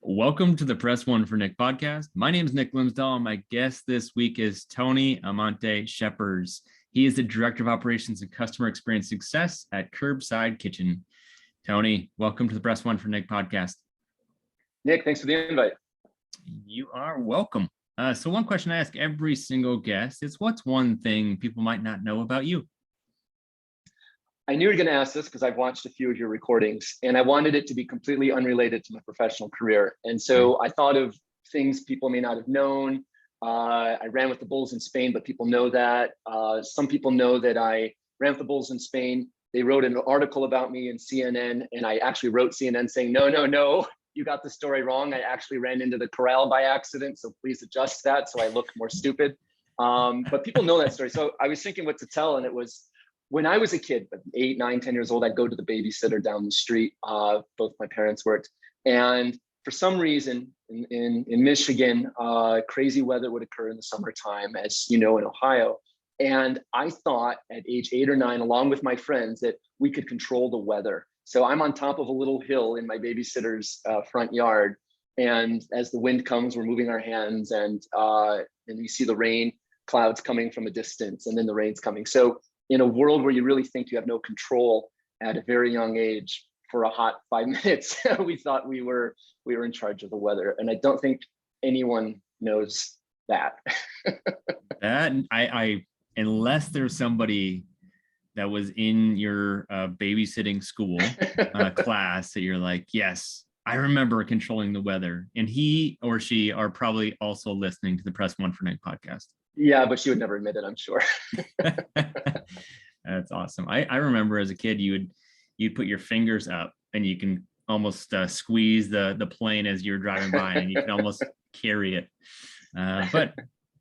Welcome to the Press One for Nick podcast. My name is Nick Limsdahl, and my guest this week is Tony Amante Schepers. He is the Director of Operations and Customer Experience Success at Curbside Kitchen. Tony, welcome to the Press One for Nick podcast. Nick, thanks for the invite. You are welcome. So one question I ask every single guest is, what's one thing people might not know about you? I knew you were going to ask this because I've watched a few of your recordings and I wanted it to be completely unrelated to my professional career. And so I thought of things people may not have known. I ran with the Bulls in Spain, but people know that. Some people know that I ran with the Bulls in Spain. They wrote an article about me in CNN, and I actually wrote CNN saying, no, you got the story wrong. I actually ran into the corral by accident, so please adjust that so I look more stupid. But people know that story. So I was thinking what to tell, and it was, when I was a kid, 8, 9, 10 years old, I'd go to the babysitter down the street. Both my parents worked. And for some reason in Michigan, crazy weather would occur in the summertime, as you know, in Ohio. And I thought at age 8 or 9, along with my friends, that we could control the weather. So I'm on top of a little hill in my babysitter's front yard. And as the wind comes, we're moving our hands, and you see the rain clouds coming from a distance, and then the rain's coming. So in a world where you really think you have no control at a very young age, for a hot 5 minutes, we thought we were in charge of the weather. And I don't think anyone knows that. That I unless there's somebody that was in your babysitting school class that you're like, yes, I remember controlling the weather. And he or she are probably also listening to the Press One for Nick podcast. Yeah, but she would never admit it, I'm sure. That's awesome. I remember as a kid, you'd put your fingers up and you can almost squeeze the plane as you're driving by, and you can almost carry it. But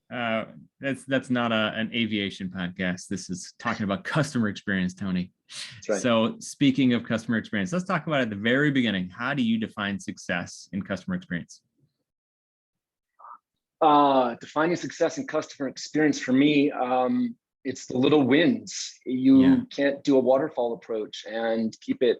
that's not an aviation podcast. This is talking about customer experience, Tony. That's right. So speaking of customer experience, let's talk about at the very beginning. How do you define success in customer experience? Defining success in customer experience for me, it's the little wins. You can't do a waterfall approach and keep it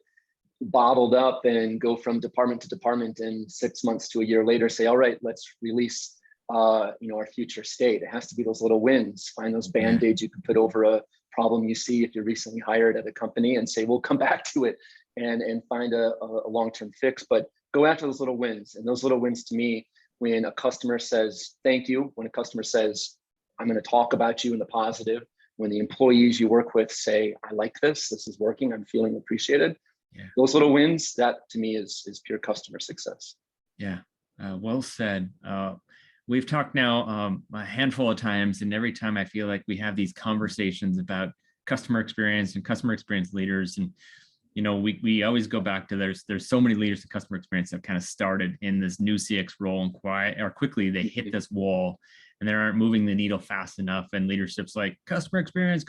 bottled up and go from department to department, and 6 months to a year later say, all right, let's release our future state. It has to be those little wins. Find those band-aids you can put over a problem you see if you're recently hired at a company, and say, we'll come back to it and find a long-term fix. But go after those little wins. And those little wins, to me, when a customer says thank you, when a customer says, I'm going to talk about you in the positive, when the employees you work with say, I like this is working, I'm feeling appreciated. Those little wins, that to me is pure customer success. Yeah, well said. We've talked now a handful of times, and every time I feel like we have these conversations about customer experience and customer experience leaders, and we always go back to there's so many leaders in customer experience that kind of started in this new CX role, and quickly they hit this wall and they aren't moving the needle fast enough. And leadership's like, customer experience,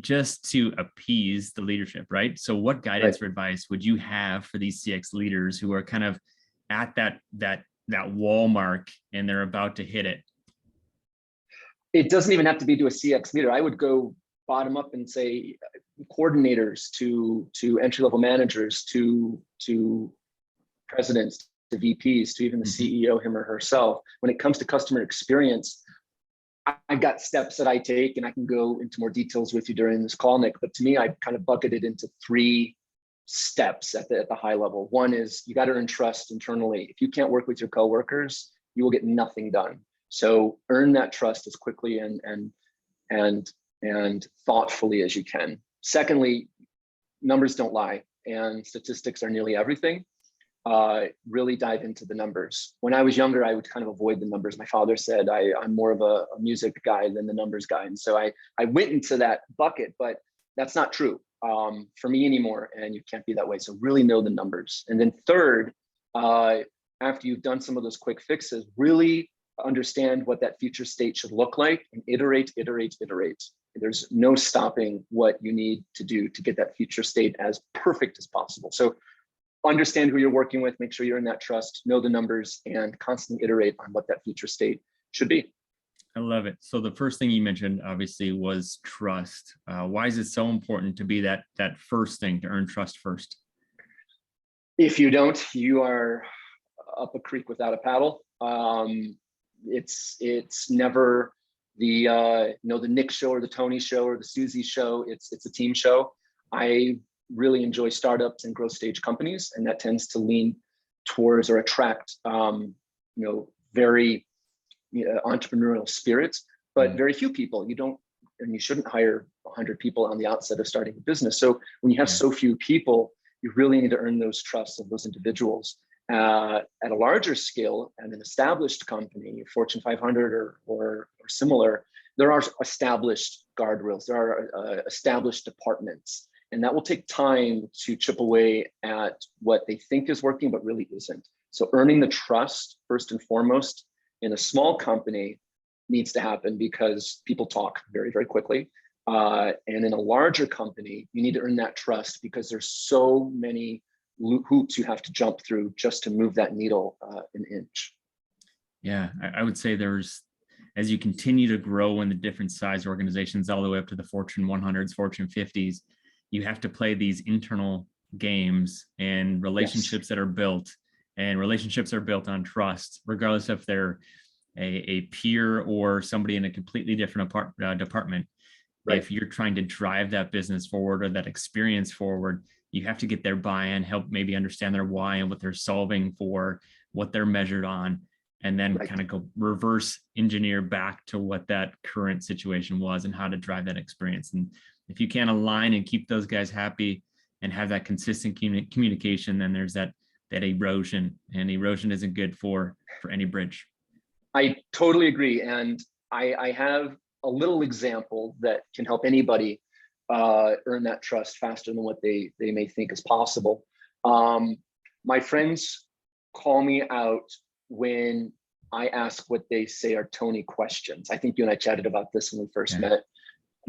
just to appease the leadership, right? So what guidance or advice would you have for these CX leaders who are kind of at that wall mark and they're about to hit it? It doesn't even have to be to a CX leader. I would go bottom up and say coordinators to entry-level managers, to presidents, to VPs, to even the CEO, him or herself. When it comes to customer experience, I've got steps that I take, and I can go into more details with you during this call, Nick. But to me, I kind of bucketed into 3 steps at the high level. One is you got to earn trust internally. If you can't work with your coworkers, you will get nothing done. So earn that trust as quickly and thoughtfully as you can. Secondly, numbers don't lie, and statistics are nearly everything. Really dive into the numbers. When I was younger, I would kind of avoid the numbers. My father said I'm more of a music guy than the numbers guy. And so I went into that bucket, but that's not true for me anymore. And you can't be that way. So really know the numbers. And then third, after you've done some of those quick fixes, really understand what that future state should look like, and iterate. There's no stopping what you need to do to get that future state as perfect as possible. So understand who you're working with, make sure you're in that trust, know the numbers, and constantly iterate on what that future state should be. I love it. So the first thing you mentioned, obviously, was trust. Why is it so important to be that first thing, to earn trust first? If you don't, you are up a creek without a paddle. It's never the the Nick show or the Tony show or the Susie show. It's a team show. I really enjoy startups and growth stage companies, and that tends to lean towards or attract very entrepreneurial spirits, but very few people. You don't, and you shouldn't hire 100 people on the outset of starting a business. So when you have so few people, you really need to earn those trusts of those individuals. At a larger scale, and an established company, Fortune 500 or similar, there are established guardrails, there are established departments, and that will take time to chip away at what they think is working, but really isn't. So earning the trust, first and foremost, in a small company needs to happen because people talk very, very quickly. And in a larger company, you need to earn that trust because there's so many hoops you have to jump through just to move that needle an inch. Yeah, I would say as you continue to grow in the different size organizations, all the way up to the Fortune 100s, Fortune 50s, you have to play these internal games and relationships that are built, and relationships are built on trust, regardless if they're a peer or somebody in a completely different department. Right. If you're trying to drive that business forward or that experience forward, you have to get their buy-in, help maybe understand their why and what they're solving for, what they're measured on, and then kind of go reverse engineer back to what that current situation was and how to drive that experience. And if you can't align and keep those guys happy and have that consistent communication, then there's that erosion, and erosion isn't good for any bridge. I totally agree. And I have a little example that can help anybody earn that trust faster than what they may think is possible. My friends call me out when I ask what they say are Tony questions. I think you and I chatted about this when we first met.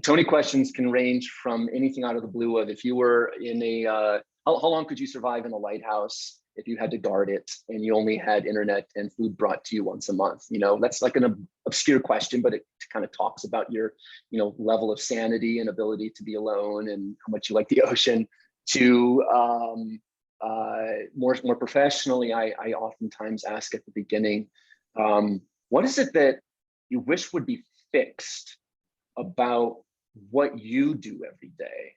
Tony questions can range from anything out of the blue of, if you were in how long could you survive in a lighthouse if you had to guard it and you only had internet and food brought to you once a month? That's like an obscure question, but it kind of talks about your, level of sanity and ability to be alone and how much you like the ocean. To more professionally, I oftentimes ask at the beginning, what is it that you wish would be fixed about what you do every day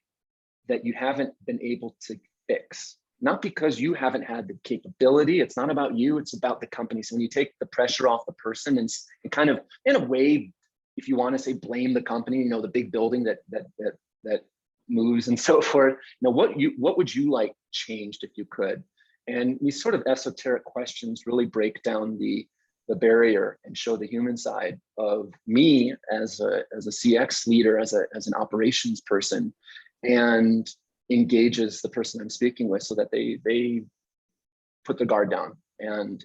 that you haven't been able to fix? Not because you haven't had the capability. It's not about you, it's about the company. So when you take the pressure off the person and kind of, in a way, if you want to say blame the company, the big building that moves and so forth, what would you like changed if you could? And these sort of esoteric questions really break down the barrier and show the human side of me as a CX leader, as an operations person, and engages the person I'm speaking with so that they put the guard down, and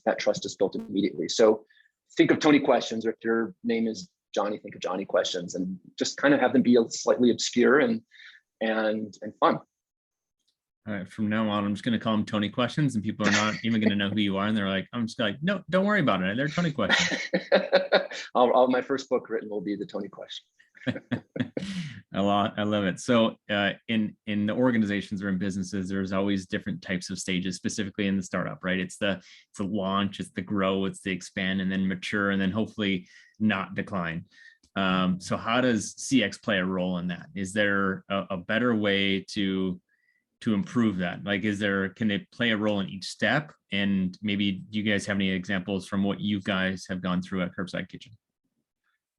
that trust is built immediately. So think of Tony questions, or if your name is Johnny, think of Johnny questions, and just kind of have them be slightly obscure and fun. All right, from now on, I'm just going to call them Tony questions, and people are not even going to know who you are. And they're like, I'm just like, no, don't worry about it. They're Tony questions. My first book written will be the Tony question. I love it. So in the organizations or in businesses, there's always different types of stages, specifically in the startup, right? It's the launch, it's the grow, it's the expand, and then mature, and then hopefully not decline. So how does CX play a role in that? Is there a better way to improve that? Like, can it play a role in each step? And maybe do you guys have any examples from what you guys have gone through at Curbside Kitchen?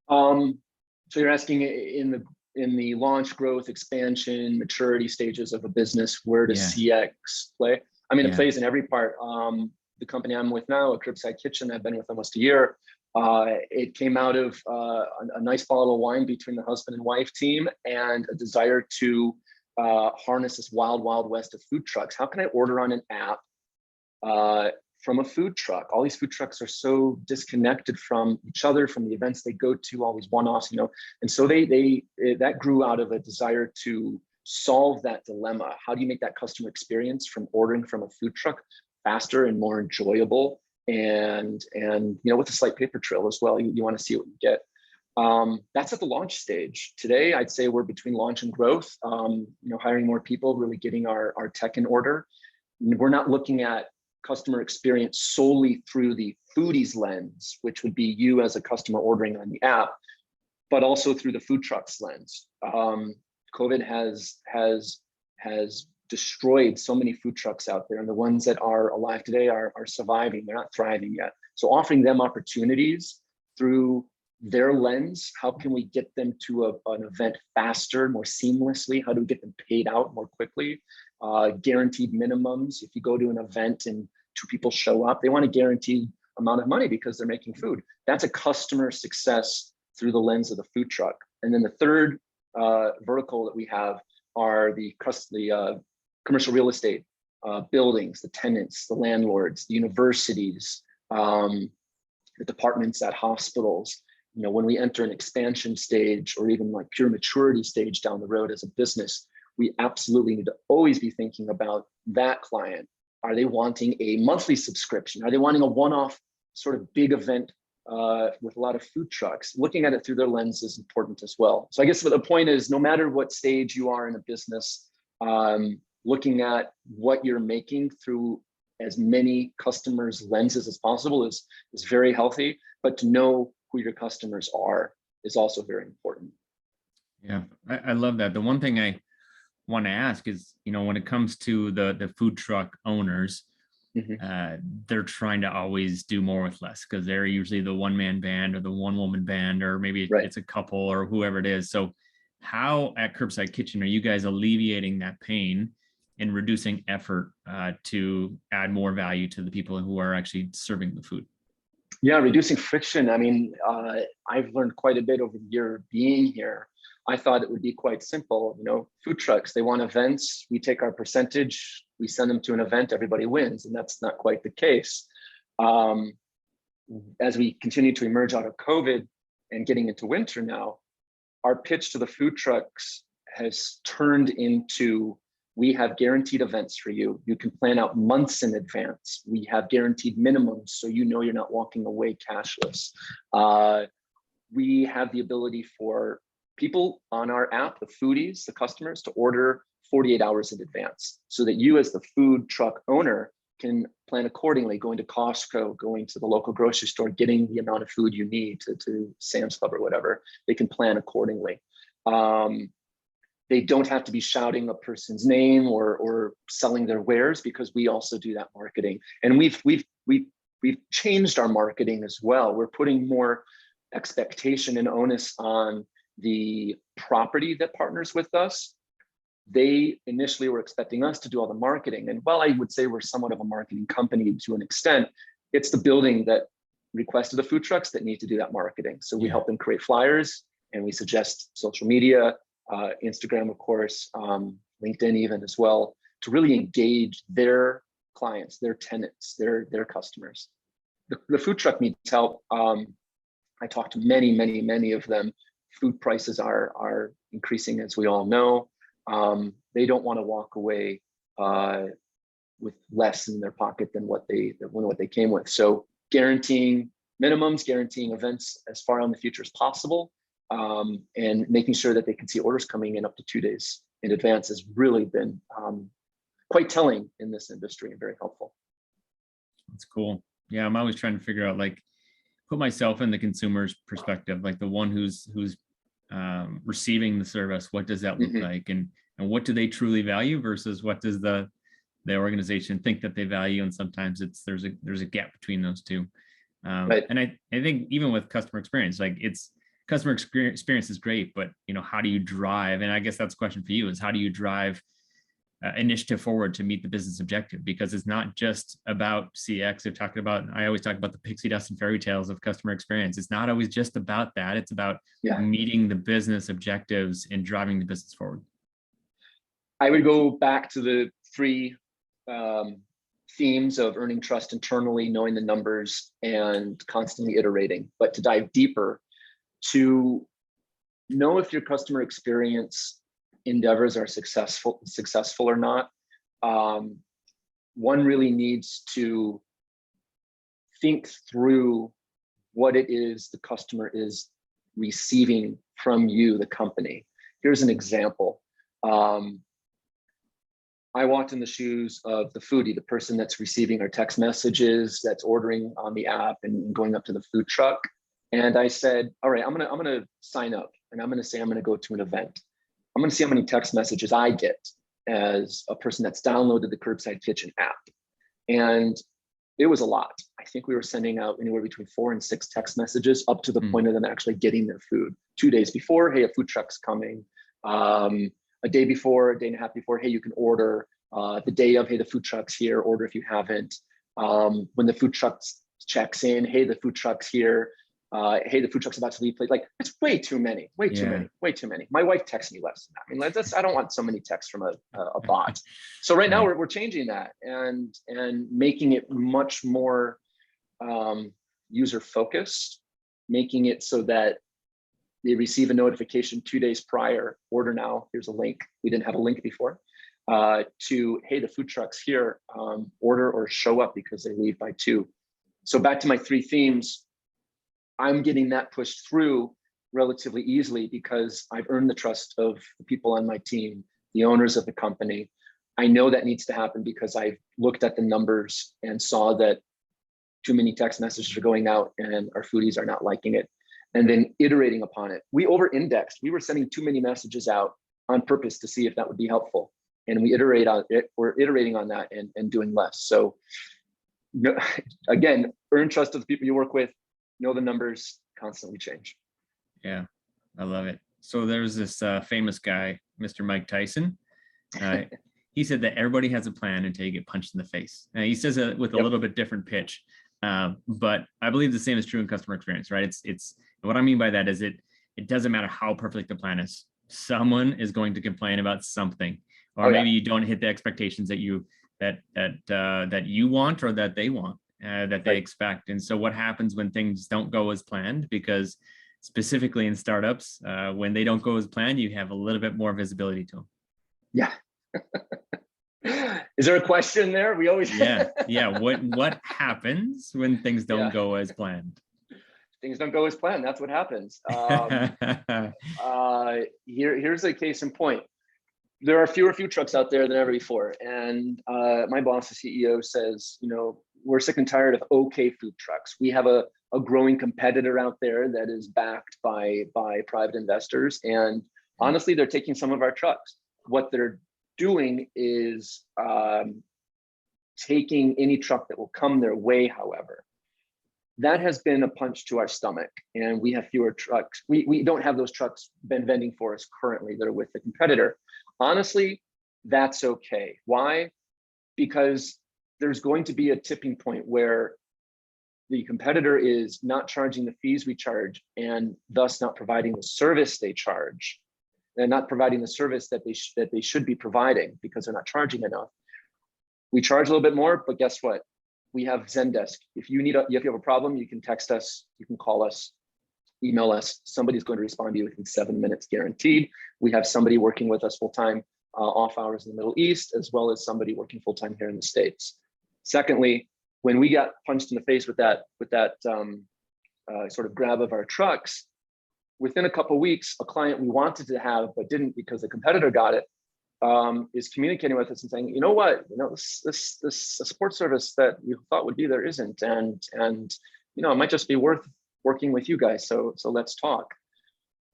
So you're asking in the launch, growth, expansion, maturity stages of a business, where does CX play? I mean, it plays in every part. The company I'm with now, Curbside Kitchen, I've been with almost a year. It came out of a nice bottle of wine between the husband and wife team and a desire to harness this wild west of food trucks. How can I order on an app from a food truck? All these food trucks are so disconnected from each other, from the events they go to, all these one-offs, and so that grew out of a desire to solve that dilemma. How do you make that customer experience from ordering from a food truck faster and more enjoyable, and with a slight paper trail as well? You want to see what you get. That's at the launch stage. Today, I'd say we're between launch and growth, hiring more people, really getting our tech in order. we're not looking at customer experience solely through the foodies lens, which would be you as a customer ordering on the app, but also through the food trucks lens. COVID has destroyed so many food trucks out there, and the ones that are alive today are surviving. They're not thriving yet. So offering them opportunities through their lens, how can we get them to an event faster, more seamlessly? How do we get them paid out more quickly? Guaranteed minimums. If you go to an event and 2 people show up, they want a guaranteed amount of money because they're making food. That's a customer success through the lens of the food truck. And then the third vertical that we have are the commercial real estate, buildings, the tenants, the landlords, the universities, the departments at hospitals. You know, when we enter an expansion stage or even like pure maturity stage down the road as a business, we absolutely need to always be thinking about that client. Are they wanting a monthly subscription? Are they wanting a one-off sort of big event with a lot of food trucks? Looking at it through their lens is important as well. So I guess the point is, no matter what stage you are in a business, looking at what you're making through as many customers' lenses as possible is very healthy, but to know who your customers are is also very important. Yeah, I love that. The one thing I want to ask is, you know, when it comes to the food truck owners, they're trying to always do more with less because they're usually the one-man band or the one-woman band, or maybe it's a couple or whoever it is. So how at Curbside Kitchen are you guys alleviating that pain and reducing effort to add more value to the people who are actually serving the food? Yeah, reducing friction. I mean, I've learned quite a bit over the year being here. I thought it would be quite simple. You know, food trucks, they want events. We take our percentage, we send them to an event, everybody wins. And that's not quite the case. As we continue to emerge out of COVID and getting into winter now, our pitch to the food trucks has turned into, we have guaranteed events for you. You can plan out months in advance. We have guaranteed minimums, so you know you're not walking away cashless. We have the ability for people on our app, the foodies, the customers, to order 48 hours in advance so that you as the food truck owner can plan accordingly, going to Costco, going to the local grocery store, getting the amount of food you need to Sam's Club or whatever. They can plan accordingly. They don't have to be shouting a person's name or selling their wares, because we also do that marketing. And we've changed our marketing as well. We're putting more expectation and onus on the property that partners with us. They initially were expecting us to do all the marketing. And while I would say we're somewhat of a marketing company to an extent, it's the building that requested the food trucks that need to do that marketing. So we help them create flyers, and we suggest social media, Instagram, of course, LinkedIn even as well, to really engage their clients, their tenants, their customers. The food truck needs help. I talked to many of them. Food prices are increasing, as we all know. They don't want to walk away with less in their pocket than what they came with. So guaranteeing minimums, guaranteeing events as far in the future as possible, and making sure that they can see orders coming in up to 2 days in advance has really been quite telling in this industry and very helpful. That's cool. Yeah, I'm always trying to figure out, like, put myself in the consumer's perspective, like the one who's receiving the service. What does that look like, and what do they truly value versus what does the organization think that they value? And sometimes there's a gap between those two. Right. And I think even with customer experience, like, it's customer experience is great, but you know, how do you drive? And I guess that's a question for you, is how do you drive initiative forward to meet the business objective? Because it's not just about CX. I always talk about the pixie dust and fairy tales of customer experience. It's not always just about that. It's about meeting the business objectives and driving the business forward. I would go back to the 3 themes of earning trust internally, knowing the numbers, and constantly iterating. But to dive deeper, to know if your customer experience endeavors are successful or not, one really needs to think through what it is the customer is receiving from you, the company. Here's an example. I walked in the shoes of the foodie, the person that's receiving our text messages, that's ordering on the app and going up to the food truck. And I said, all right, I'm gonna sign up and I'm gonna say I'm gonna go to an event. I'm gonna see how many text messages I get as a person that's downloaded the Curbside Kitchen app. And it was a lot. I think we were sending out anywhere between 4 and 6 text messages up to the point of them actually getting their food. 2 days before, hey, a food truck's coming. A day before, a day and a half before, hey, you can order. The day of, hey, the food truck's here, order if you haven't. When the food truck checks in, hey, the food truck's here. Hey, the food truck's about to leave. Like, it's way too many, way too many. My wife texts me less than that. I mean, I don't want so many texts from a bot. So right now we're changing that and making it much more user focused, making it so that they receive a notification 2 days prior, order now, here's a link. We didn't have a link before. To, hey, the food truck's here, order or show up because they leave by 2. So back to my 3 themes, I'm getting that pushed through relatively easily because I've earned the trust of the people on my team, the owners of the company. I know that needs to happen because I've looked at the numbers and saw that too many text messages are going out and our foodies are not liking it. And then iterating upon it. We over-indexed. We were sending too many messages out on purpose to see if that would be helpful. And we iterate on it. We're iterating on that and doing less. So again, earn trust of the people you work with, know the numbers, constantly change. Yeah, I love it. So there's this famous guy, Mr. Mike Tyson. He said that everybody has a plan until you get punched in the face. He says it with a little bit different pitch. But I believe the same is true in customer experience, right? It's what I mean by that is it doesn't matter how perfect the plan is. Someone is going to complain about something, or maybe you don't hit the expectations that you want or that they want, that they expect. And so what happens when things don't go as planned? Because specifically in startups, when they don't go as planned, you have a little bit more visibility to them. Yeah. Is there a question there? We always yeah. What happens when things don't go as planned? Things don't go as planned. That's what happens. Here's a case in point. There are fewer food trucks out there than ever before, and my boss, the CEO, says, we're sick and tired of okay food trucks. We have a growing competitor out there that is backed by private investors, and honestly, they're taking some of our trucks. What they're doing is taking any truck that will come their way, however. That has been a punch to our stomach, and we have fewer trucks. We don't have those trucks been vending for us currently that are with the competitor. Honestly, that's okay. Why? Because there's going to be a tipping point where the competitor is not charging the fees we charge and thus not providing the service they charge. They're not providing the service that they should be providing because they're not charging enough. We charge a little bit more, but guess what? We have Zendesk. If you have a problem, you can text us, you can call us, email us. Somebody's going to respond to you within 7 minutes, guaranteed. We have somebody working with us full-time off hours in the Middle East, as well as somebody working full-time here in the States. Secondly, when we got punched in the face with that sort of grab of our trucks, within a couple of weeks, a client we wanted to have but didn't because the competitor got it, is communicating with us and saying, this support service that we thought would be there isn't, and it might just be worth working with you guys. So let's talk.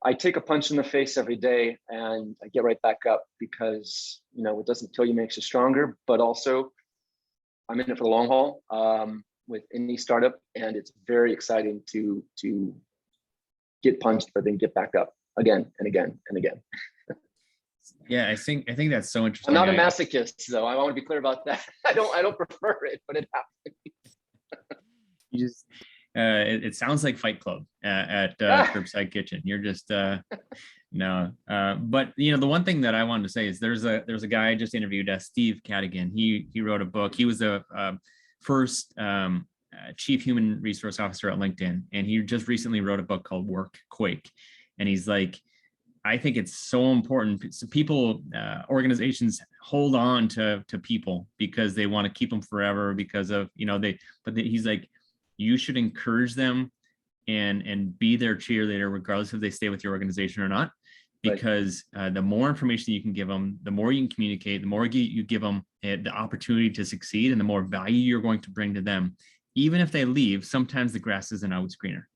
I take a punch in the face every day and I get right back up because what doesn't kill you makes you stronger. But also, I'm in it for the long haul with any startup, and it's very exciting to get punched but then get back up again and again and again. Yeah, I think that's so interesting. I'm not a masochist, though. I want to be clear about that. I don't prefer it, but it happens. You just it sounds like Fight Club at Curbside Kitchen. You're just no. But the one thing that I wanted to say is there's a guy I just interviewed, Steve Cadigan. He wrote a book. He was the first chief human resource officer at LinkedIn, and he just recently wrote a book called Work Quake. And he's like, I think it's so important. So people, organizations hold on to people because they want to keep them forever because of, he's like, you should encourage them and be their cheerleader, regardless if they stay with your organization or not, because the more information you can give them, the more you can communicate, the more you give them the opportunity to succeed, and the more value you're going to bring to them. Even if they leave, sometimes the grass isn't always greener.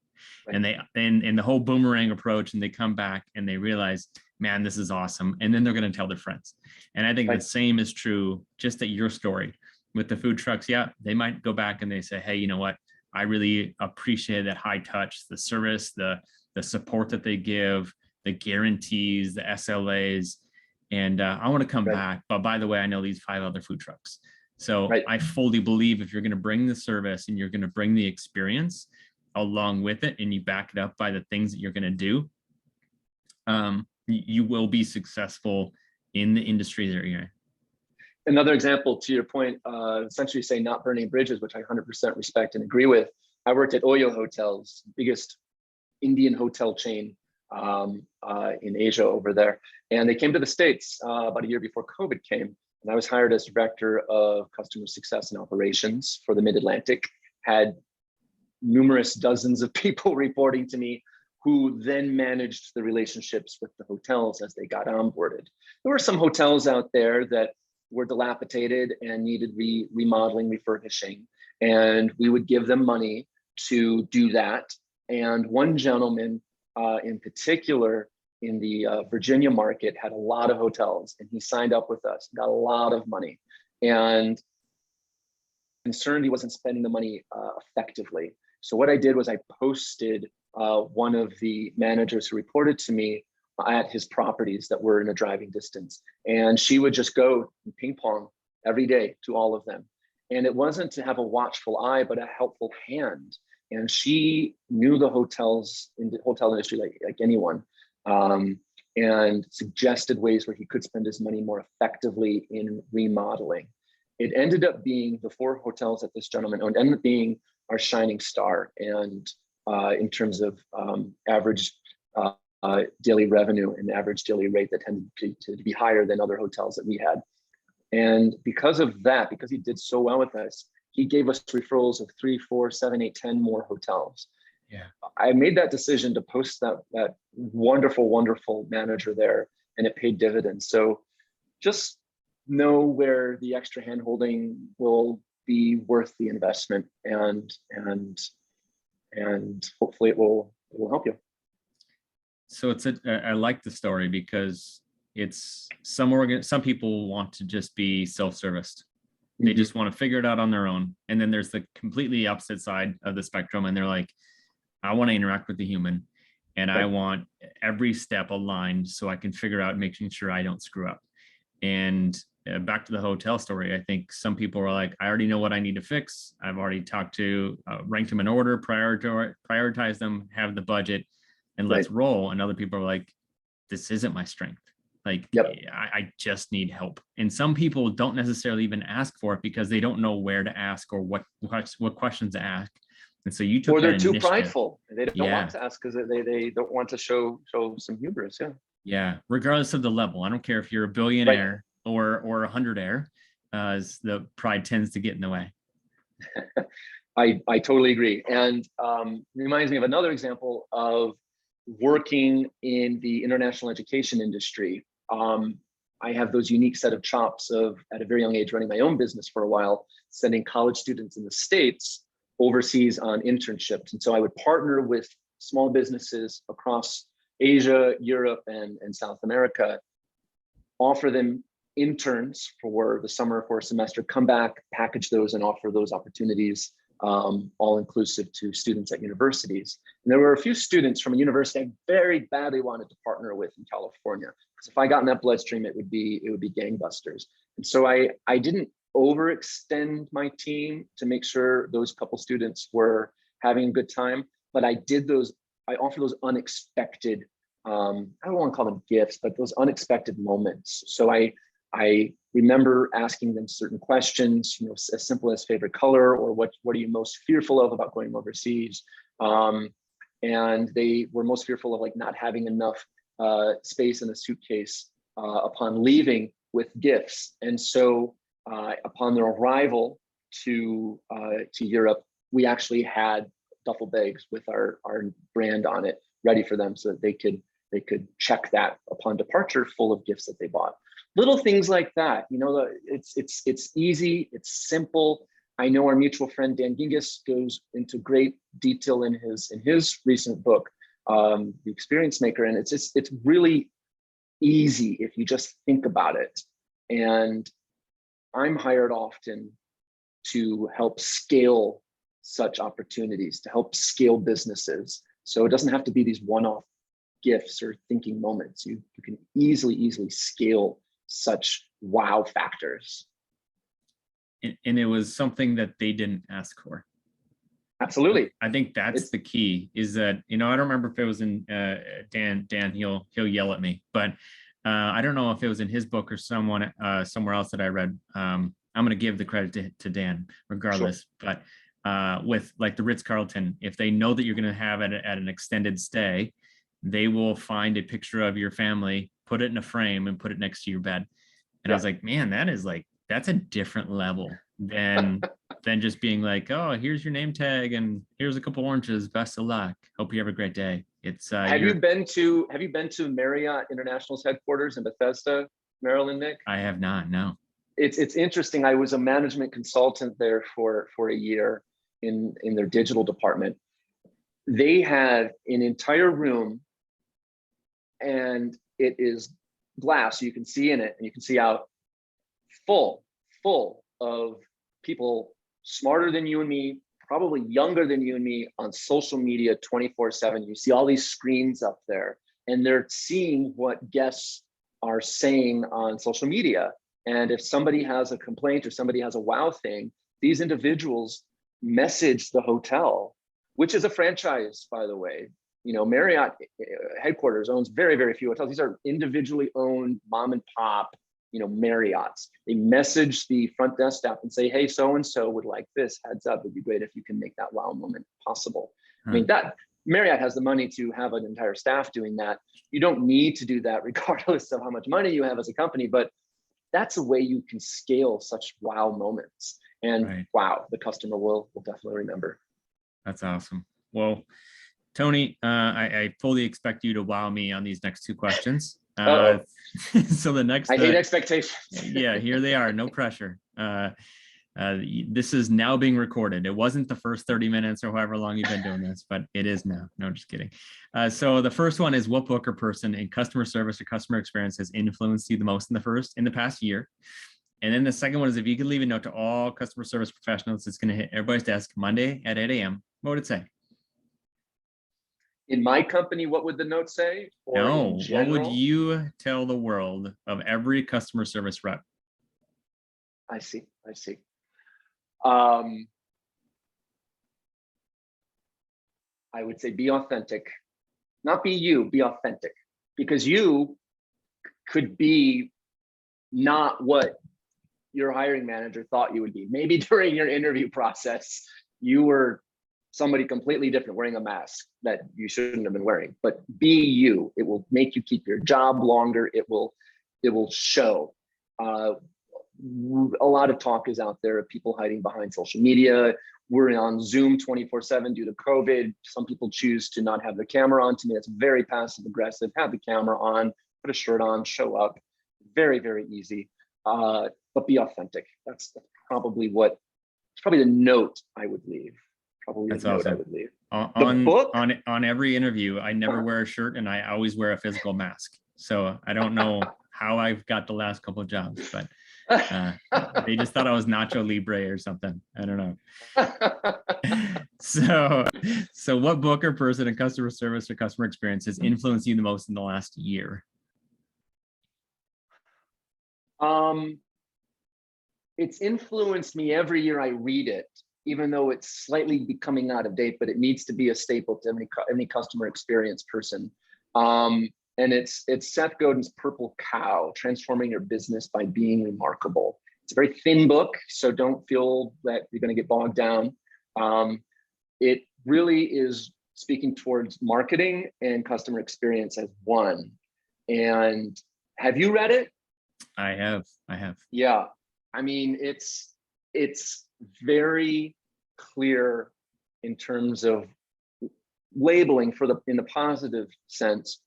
Right. And the whole boomerang approach, and they come back and they realize, man, this is awesome. And then they're going to tell their friends. And I think the same is true just at your story with the food trucks. Yeah, they might go back and they say, hey, you know what? I really appreciate that high touch, the service, the support that they give, the guarantees, the SLAs, and I want to come back. But by the way, I know these 5 other food trucks. So I fully believe if you're going to bring the service and you're going to bring the experience along with it, and you back it up by the things that you're going to do, you will be successful in the industry that you're in. Another example to your point, essentially saying not burning bridges, which I 100% respect and agree with. I worked at Oyo Hotels, biggest Indian hotel chain in Asia over there. And they came to the States about a year before COVID came. And I was hired as director of customer success and operations for the Mid-Atlantic, had numerous dozens of people reporting to me who then managed the relationships with the hotels as they got onboarded. There were some hotels out there that were dilapidated and needed remodeling, refurbishing, and we would give them money to do that. And one gentleman in particular in the Virginia market had a lot of hotels, and he signed up with us, got a lot of money, and concerned he wasn't spending the money effectively. So what I did was I posted one of the managers who reported to me at his properties that were in a driving distance. And she would just go and ping pong every day to all of them. And it wasn't to have a watchful eye, but a helpful hand. And she knew the hotels in the hotel industry like anyone, and suggested ways where he could spend his money more effectively in remodeling. It ended up being the 4 hotels that this gentleman owned, ended up being our shining star. And in terms of average daily revenue and average daily rate that tended to be higher than other hotels that we had. And because of that, because he did so well with us, he gave us referrals of 3, 4, 7, 8, 10 more hotels. Yeah, I made that decision to post that wonderful, wonderful manager there, and it paid dividends. So just know where the extra handholding will be worth the investment, and hopefully it will help you. So I like the story because it's some people want to just be self-serviced. They just want to figure it out on their own. And then there's the completely opposite side of the spectrum. And they're like, I want to interact with the human, and I want every step aligned so I can figure out making sure I don't screw up. And back to the hotel story, I think some people are like, I already know what I need to fix. I've already talked to, ranked them in order, prioritize them, have the budget, and let's roll. And other people are like, this isn't my strength. Like, I just need help. And some people don't necessarily even ask for it because they don't know where to ask or what questions to ask. And so you took or they're too initiative. Prideful. They don't want to ask because they don't want to show some hubris. Yeah. Regardless of the level, I don't care if you're a billionaire or a hundredaire, as the pride tends to get in the way. I totally agree. And reminds me of another example of working in the international education industry. I have those unique set of chops of, at a very young age, running my own business for a while, sending college students in the States overseas on internships. And so I would partner with small businesses across Asia, Europe, and South America, offer them interns for the summer, for a semester, come back, package those, and offer those opportunities, all inclusive to students at universities. And there were a few students from a university I very badly wanted to partner with in California, because if I got in that bloodstream, it would be gangbusters. And so I didn't overextend my team to make sure those couple students were having a good time, but I offer those unexpected, I don't want to call them gifts, but those unexpected moments. So I remember asking them certain questions, as simple as favorite color, or what are you most fearful of about going overseas? And they were most fearful of like not having enough space in a suitcase upon leaving with gifts. And so upon their arrival to Europe, we actually had duffel bags with our brand on it ready for them so that they could they could check that upon departure full of gifts that they bought. Little things like that, it's easy, it's simple. I know our mutual friend Dan Gingiss goes into great detail in his recent book, The Experience Maker, and it's really easy if you just think about it. And I'm hired often to help scale such opportunities, to help scale businesses. So it doesn't have to be these one-off gifts or thinking moments. You can easily scale such wow factors. And it was something that they didn't ask for. Absolutely. I think that's the key, is that, I don't remember if it was in Dan, he'll yell at me, but I don't know if it was in his book or somewhere else that I read. I'm going to give the credit to Dan regardless. Sure. But with like the Ritz-Carlton, if they know that you're going to have it at an extended stay, they will find a picture of your family, put it in a frame and put it next to your bed. And I was like, man, that's a different level than just being like, oh, here's your name tag and here's a couple oranges. Best of luck. Hope you have a great day. It's have you been to Marriott International's headquarters in Bethesda, Maryland, Nick? I have not, no. It's interesting. I was a management consultant there for a year in their digital department. They had an entire room, and it is glass, so you can see in it and you can see out, full of people smarter than you and me, probably younger than you and me, on social media 24/7. You see all these screens up there, and they're seeing what guests are saying on social media. And if somebody has a complaint or somebody has a wow thing, these individuals message the hotel, which is a franchise, by the way. Marriott headquarters owns very, very few hotels. These are individually owned mom and pop, Marriotts. They message the front desk staff and say, hey, so-and-so would like this, heads up, it'd be great if you can make that wow moment possible. I mean, that Marriott has the money to have an entire staff doing that. You don't need to do that regardless of how much money you have as a company, but that's a way you can scale such wow moments. And wow, the customer will definitely remember. That's awesome. Well, Tony, I fully expect you to wow me on these next two questions. So the next, I hate expectations. Yeah, here they are. No pressure. This is now being recorded. It wasn't the first 30 minutes or however long you've been doing this, but it is now. No, just kidding. So the first one is, what book or person in customer service or customer experience has influenced you the most in the past year? And then the second one is, if you could leave a note to all customer service professionals, it's going to hit everybody's desk Monday at 8 a.m. What would it say? In my company, what would the note say? Or no, what would you tell the world of every customer service rep? I see. I would say be authentic. Not be you, be authentic. Because you could be not what your hiring manager thought you would be. Maybe during your interview process, you were somebody completely different, wearing a mask that you shouldn't have been wearing. But be you. It will make you keep your job longer. It will show. A lot of talk is out there of people hiding behind social media. We're on Zoom 24/7 due to COVID. Some people choose to not have the camera on. To me, that's very passive aggressive. Have the camera on, put a shirt on, show up. Very, very easy. But be authentic. That's probably the note I would leave. That's awesome. On every interview, I never wear a shirt and I always wear a physical mask. So I don't know how I've got the last couple of jobs, but they just thought I was Nacho Libre or something. I don't know. So what book or person in customer service or customer experience has influenced you the most in the last year? It's influenced me every year I read it, even though it's slightly becoming out of date, but it needs to be a staple to any customer experience person. And it's Seth Godin's Purple Cow, Transforming Your Business by Being Remarkable. It's a very thin book, so don't feel that you're going to get bogged down. It really is speaking towards marketing and customer experience as one. And have you read it? I have. Yeah. I mean, it's very clear in terms of labeling in the positive sense,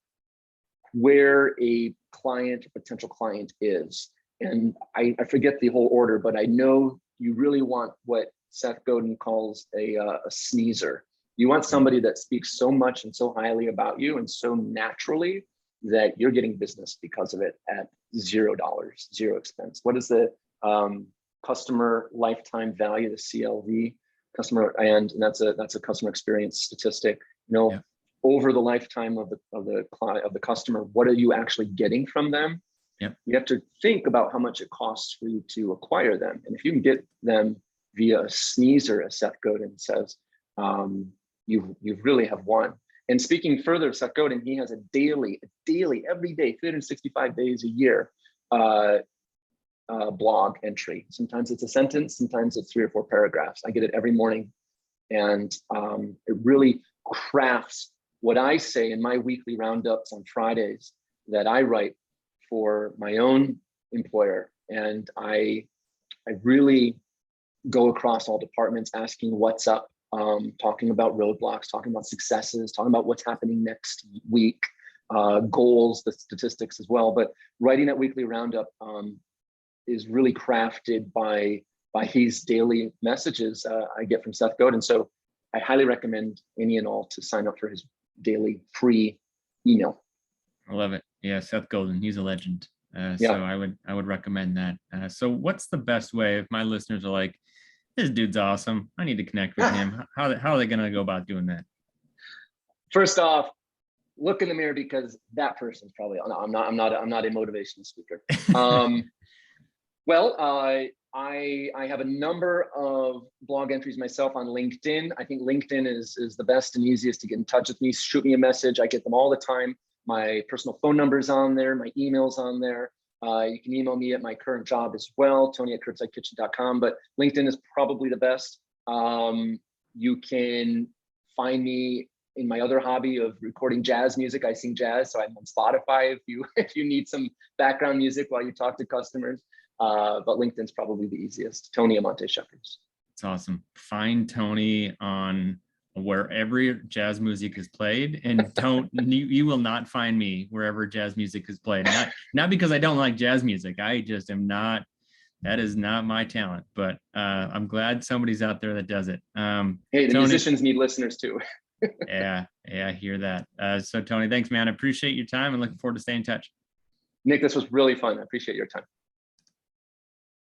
where a client, a potential client is. And I forget the whole order, but I know you really want what Seth Godin calls a sneezer. You want somebody that speaks so much and so highly about you and so naturally that you're getting business because of it at $0, zero expense. What is the customer lifetime value, the CLV, customer, and that's a customer experience statistic. You know, over the lifetime of the customer, what are you actually getting from them? Yep. You have to think about how much it costs for you to acquire them, and if you can get them via a sneezer, as Seth Godin says, you really have won. And speaking further of Seth Godin, he has a daily, every day, 365 days a year, blog entry. Sometimes it's a sentence, sometimes it's 3 or 4 paragraphs. I get it every morning, and it really crafts what I say in my weekly roundups on Fridays that I write for my own employer. And I really go across all departments asking what's up, talking about roadblocks, talking about successes, talking about what's happening next week, goals, the statistics as well. But writing that weekly roundup is really crafted by his daily messages I get from Seth Godin. So I highly recommend any and all to sign up for his daily free email. I love it. Yeah, Seth Godin, he's a legend. So I would recommend that. So what's the best way if my listeners are like, this dude's awesome, I need to connect with him? How are they going to go about doing that? First off, Look in the mirror, because that person's probably, I'm not a motivational speaker. Well, I have a number of blog entries myself on LinkedIn. I think LinkedIn is the best and easiest to get in touch with me. Shoot me a message. I get them all the time. My personal phone number's on there. My email's on there. You can email me at my current job as well, Tony@curbsidekitchen.com, but LinkedIn is probably the best. You can find me in my other hobby of recording jazz music. I sing jazz, so I'm on Spotify if you need some background music while you talk to customers. But LinkedIn's probably the easiest. Tony Amante Schepers. It's awesome. Find Tony on wherever jazz music is played, and you will not find me wherever jazz music is played. Not because I don't like jazz music. I just am not. That is not my talent. But I'm glad somebody's out there that does it. Hey, the Tony, musicians need listeners too. yeah, I hear that. So Tony, thanks, man. I appreciate your time and looking forward to staying in touch. Nick, this was really fun. I appreciate your time.